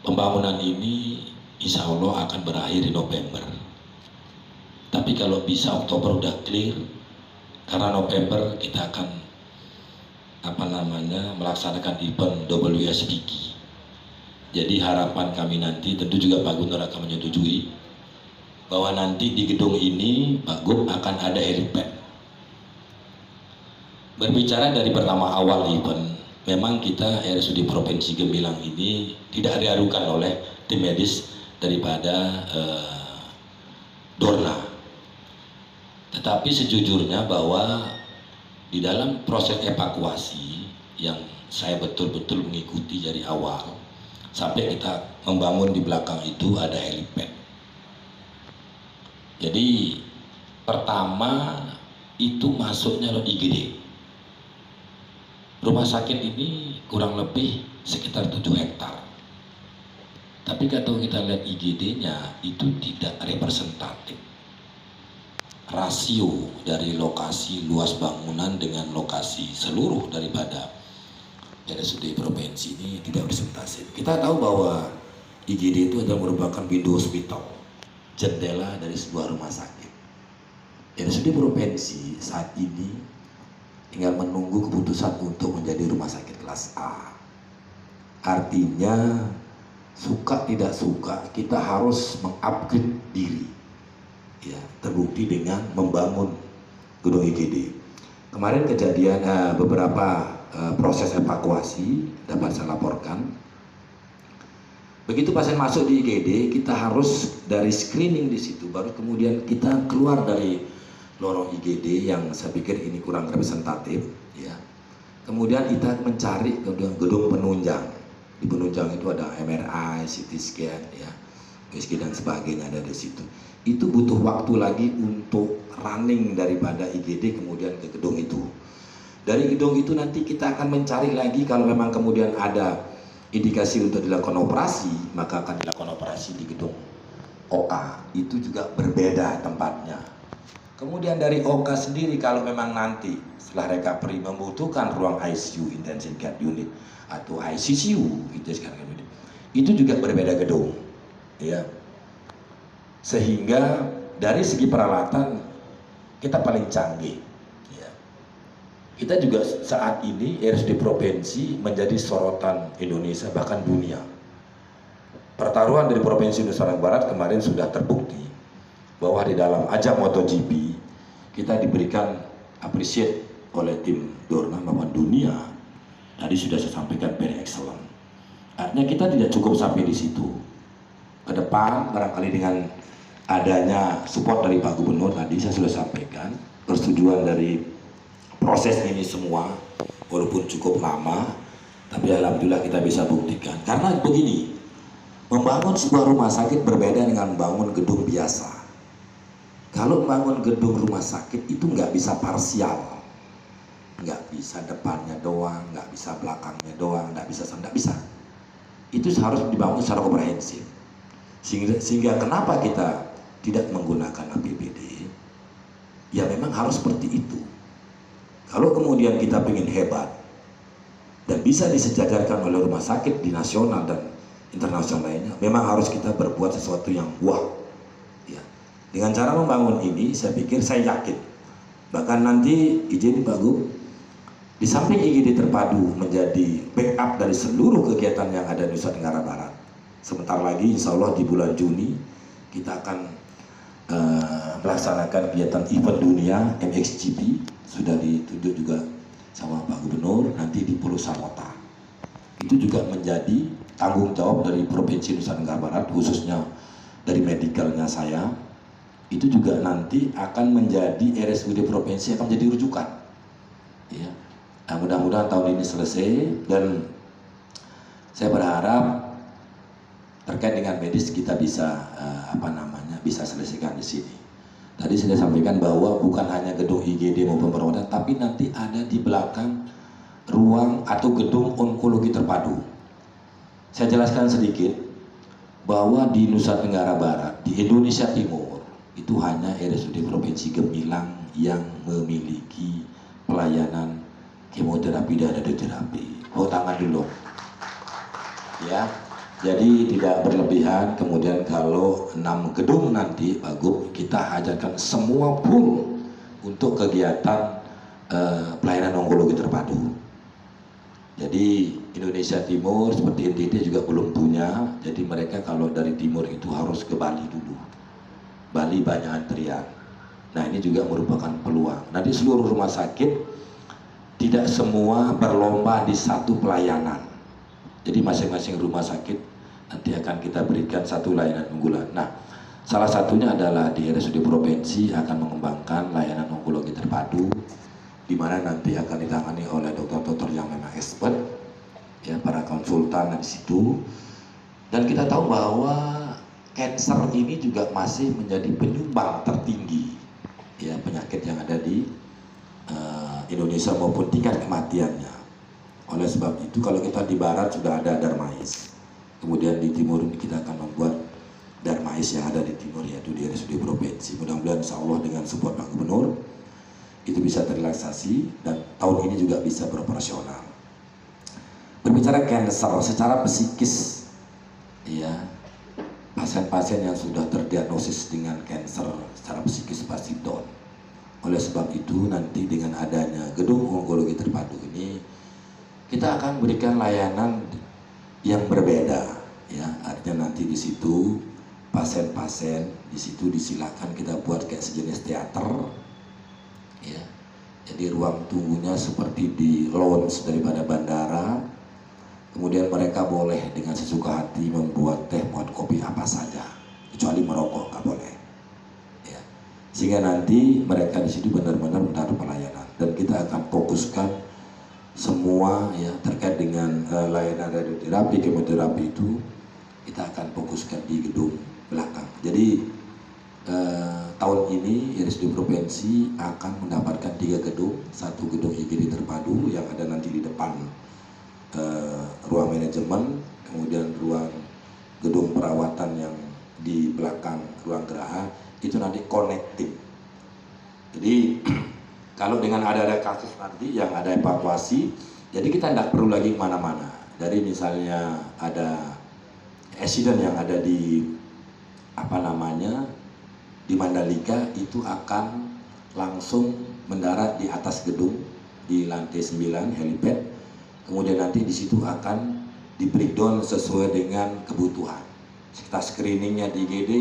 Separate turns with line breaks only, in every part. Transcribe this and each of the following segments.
pembangunan ini insya Allah akan berakhir di November. Tapi kalau bisa Oktober udah clear, karena November kita akan melaksanakan event WSBK. Jadi harapan kami nanti, tentu juga Pak Gubernur akan menyetujui bahwa nanti di gedung ini Pak Gub akan ada helipad. Berbicara dari pertama awal event, memang kita RSUD Provinsi Gemilang ini tidak diarukan oleh tim medis daripada Dorna. Tetapi sejujurnya bahwa di dalam proses evakuasi yang saya betul-betul mengikuti dari awal sampai kita membangun di belakang itu ada helipad. Jadi pertama itu masuknya lo IGD. Rumah sakit ini kurang lebih sekitar 7 hektar. Tapi kalau kita lihat IGD-nya itu tidak representatif. Rasio dari lokasi luas bangunan dengan lokasi seluruh daripada RSUD provinsi ini tidak representatif. Kita tahu bahwa IGD itu adalah merupakan window hospital, jendela dari sebuah rumah sakit. RSUD provinsi saat ini tinggal menunggu keputusan untuk menjadi rumah sakit kelas A. Artinya suka tidak suka kita harus mengupgrade diri. Ya, terbukti dengan membangun gedung IGD. Kemarin kejadian beberapa proses evakuasi dapat saya laporkan. Begitu pasien masuk di IGD, kita harus dari screening di situ, baru kemudian kita keluar dari lorong IGD yang saya pikir ini kurang representatif. Ya. Kemudian kita mencari gedung penunjang. Di penunjang itu ada MRI, CT scan, ya, USG dan sebagainya ada di situ. Itu butuh waktu lagi untuk running daripada IGD kemudian ke gedung itu. Dari gedung itu nanti kita akan mencari lagi kalau memang kemudian ada indikasi untuk dilakukan operasi, maka akan dilakukan operasi di gedung OA. Itu juga berbeda tempatnya. Kemudian dari OK sendiri kalau memang nanti setelah recovery membutuhkan ruang ICU intensive care unit atau ICCU itu juga berbeda gedung, ya. Sehingga dari segi peralatan kita paling canggih, ya. Kita juga saat ini RSUD provinsi menjadi sorotan Indonesia bahkan dunia. Pertaruhan dari Provinsi Nusa Tenggara Barat kemarin sudah terbukti bahwa di dalam ajang MotoGP kita diberikan appreciate oleh tim Dorna maupun dunia. Tadi sudah saya sampaikan very excellent. Artinya kita tidak cukup sampai di situ. Ke depan barangkali dengan adanya support dari Pak Gubernur tadi saya sudah sampaikan, persetujuan dari proses ini semua walaupun cukup lama, tapi alhamdulillah kita bisa buktikan. Karena begini, membangun sebuah rumah sakit berbeda dengan membangun gedung biasa. Kalau membangun gedung rumah sakit itu nggak bisa parsial, nggak bisa depannya doang, nggak bisa belakangnya doang, nggak bisa. Itu harus dibangun secara komprehensif. Sehingga kenapa kita tidak menggunakan APBD? Ya memang harus seperti itu. Kalau kemudian kita ingin hebat dan bisa disejajarkan oleh rumah sakit di nasional dan internasional lainnya, memang harus kita berbuat sesuatu yang wah. Ya. Dengan cara membangun ini, saya pikir, saya yakin, bahkan nanti izin Pak Gub, di samping IGD terpadu menjadi backup dari seluruh kegiatan yang ada di Nusa Tenggara Barat. Sebentar lagi, insya Allah di bulan Juni kita akan melaksanakan kegiatan event dunia MXGP, sudah ditunjuk juga sama Pak Gubernur nanti di Pulau Samota. Itu juga menjadi tanggung jawab dari Provinsi Nusa Tenggara Barat, khususnya dari medikalnya saya. Itu juga nanti akan menjadi RSUD provinsi, akan menjadi rujukan. Ya. Nah, mudah-mudahan tahun ini selesai dan saya berharap terkait dengan medis kita bisa bisa selesaikan di sini. Tadi saya sampaikan bahwa bukan hanya gedung IGD maupun perawatan, tapi nanti ada di belakang ruang atau gedung onkologi terpadu. Saya jelaskan sedikit bahwa di Nusa Tenggara Barat, di Indonesia Timur, itu hanya RSUD Provinsi Gemilang yang memiliki pelayanan kemoterapi dan radioterapi. Oh, tangan dulu, ya. Jadi tidak berlebihan. Kemudian kalau 6 gedung nanti Pak Gub, kita hajarkan semua full untuk kegiatan pelayanan onkologi terpadu. Jadi Indonesia Timur seperti NTT juga belum punya. Jadi mereka kalau dari timur itu harus ke Bali dulu. Bali banyak antrian. Nah ini juga merupakan peluang. Nanti seluruh rumah sakit tidak semua berlomba di satu pelayanan. Jadi masing-masing rumah sakit nanti akan kita berikan satu layanan unggulan. Nah, salah satunya adalah di RSUD Provinsi akan mengembangkan layanan onkologi terpadu, di mana nanti akan ditangani oleh dokter-dokter yang memang expert, ya para konsultan di situ. Dan kita tahu bahwa cancer ini juga masih menjadi penyumbang tertinggi, ya penyakit yang ada di Indonesia maupun tingkat kematiannya. Oleh sebab itu kalau kita di barat sudah ada Darmais, kemudian di timur kita akan membuat Darmais yang ada di timur, yaitu di RSUD Provinsi. Mudah-mudahan insya Allah dengan support Pak Gubernur itu bisa terrealisasi dan tahun ini juga bisa beroperasional. Berbicara cancer secara psikis, ya pasien-pasien yang sudah terdiagnosis dengan cancer secara psikis pasti down. Oleh sebab itu nanti dengan adanya gedung onkologi terpadu ini kita akan berikan layanan yang berbeda, ya artinya nanti di situ pasien-pasien di situ disilakan kita buat kayak sejenis teater, ya jadi ruang tunggunya seperti di lounge daripada bandara. Kemudian mereka boleh dengan sesuka hati membuat teh, buat kopi apa saja, kecuali merokok nggak boleh, ya sehingga nanti mereka di situ benar-benar mendapat pelayanan. Dan kita akan fokuskan semua ya terkait dengan layanan radioterapi, kemoterapi itu kita akan fokuskan di gedung belakang. Jadi tahun ini RSUD Provinsi akan mendapatkan 3 gedung, 1 gedung IGD terpadu yang ada nanti di depan ruang manajemen, kemudian ruang gedung perawatan yang di belakang ruang geraha itu nanti connecting. Jadi kalau dengan ada kasus nanti yang ada evakuasi, jadi kita tidak perlu lagi kemana-mana. Dari misalnya ada accident yang ada di di Mandalika, itu akan langsung mendarat di atas gedung di lantai 9 helipad. Kemudian nanti di situ akan di breakdown sesuai dengan kebutuhan. Kita screeningnya di IGD,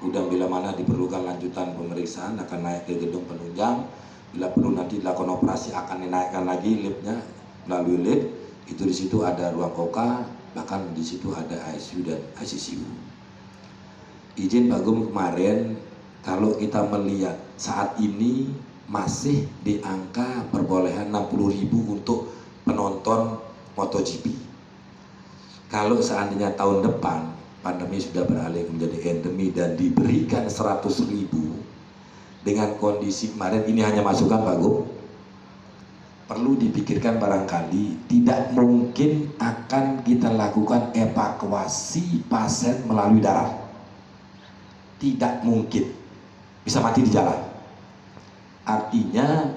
udah bila mana diperlukan lanjutan pemeriksaan akan naik ke gedung penunjang. Bila perlu nanti dilakukan operasi akan dinaikkan lagi liftnya melalui lift. Itu di situ ada ruang koka, bahkan di situ ada ICU dan ICCU. Izin Pak Gum kemarin, kalau kita melihat saat ini masih di angka perbolehan 60.000 untuk penonton MotoGP. Kalau seandainya tahun depan pandemi sudah beralih menjadi endemi dan diberikan 100.000, dengan kondisi kemarin ini hanya masukan Pak Gub, perlu dipikirkan barangkali tidak mungkin akan kita lakukan evakuasi pasien melalui darat. Tidak mungkin, bisa mati di jalan. Artinya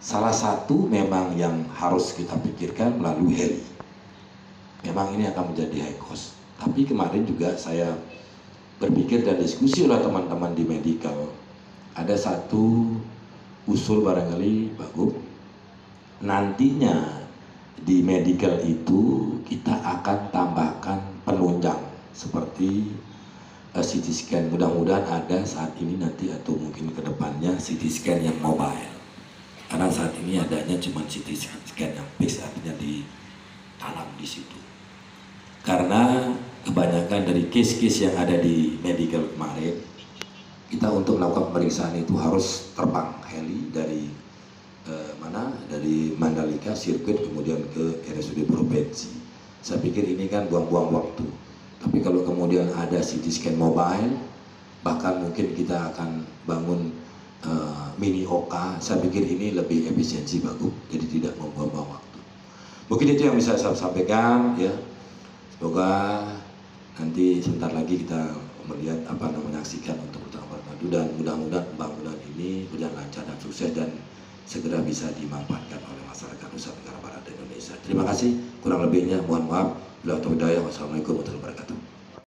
salah satu memang yang harus kita pikirkan melalui heli. Memang ini akan menjadi high cost. Tapi kemarin juga saya berpikir dan diskusi oleh teman-teman di medical, ada satu usul barangkali Pak Gub, nantinya di medical itu kita akan tambahkan penunjang seperti CT scan. Mudah-mudahan ada saat ini nanti atau mungkin ke depannya CT scan yang mobile, karena saat ini adanya cuma CT scan yang fix, artinya ditanam di situ. Karena kebanyakan dari case-case yang ada di medical kemarin, kita untuk melakukan pemeriksaan itu harus terbang heli dari dari Mandalika sirkuit kemudian ke RSUD Provinsi. Saya pikir ini kan buang-buang waktu. Tapi kalau kemudian ada CT scan mobile, bahkan mungkin kita akan bangun mini OK, saya pikir ini lebih efisiensi bagus, jadi tidak membuang-buang waktu. Mungkin itu yang bisa saya sampaikan, ya. Semoga nanti sebentar lagi kita melihat menyaksikan untuk pertemuan itu, dan mudah-mudahan pembangunan ini berjalan lancar dan sukses, dan segera bisa dimanfaatkan oleh masyarakat Nusa Tenggara Barat dan Indonesia. Terima kasih, kurang lebihnya mohon maaf. Wassalamualaikum warahmatullahi wabarakatuh.